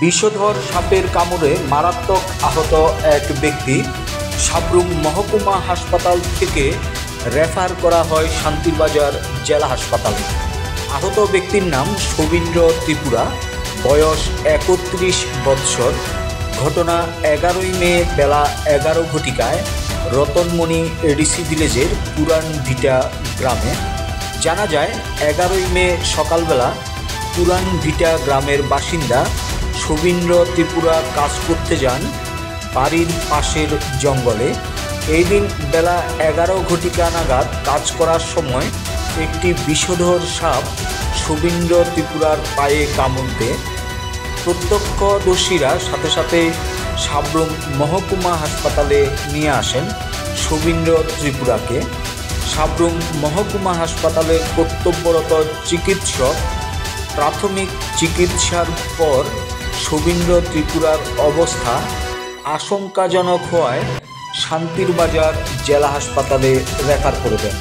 বিষধর সাপের কামড়ে মারাত্মক আহত এক ব্যক্তি সাব্রুম মহকুমা হাসপাতাল থেকে রেফার করা হয় শান্তিরবাজার জেলা হাসপাতালে। আহত ব্যক্তির নাম শোভীন্দ্র ত্রিপুরা, বয়স ৩১ বৎসর। ঘটনা ১১ই মে বেলা ১১ ঘটিকায় রতনমণি এডিসি ভিলেজের পুরান ভিটা গ্রামে। জানা যায় ১১ই মে সকালবেলা পুরান ভিটা গ্রামের বাসিন্দা শোভীন্দ্র ত্রিপুরা কাজ করতে যান বাড়ির পাশের জঙ্গলে। এই দিন বেলা ১১ ঘটিকা নাগাদ কাজ করার সময় একটি বিষধর সাপ শোভীন্দ্র ত্রিপুরার পায়ে কামড় দেয়। প্রত্যক্ষদর্শীরা সাথে সাথে সাব্রুম মহকুমা হাসপাতালে নিয়ে আসেন শোভীন্দ্র ত্রিপুরাকে। সাব্রুম মহকুমা হাসপাতালের কর্তব্যরত চিকিৎসক প্রাথমিক চিকিৎসার পর শোভীন্দ্র ত্রিপুরার অবস্থা আশঙ্কাজনক হওয়ায় শান্তিরবাজার জেলা হাসপাতালে রেফার করে দেন।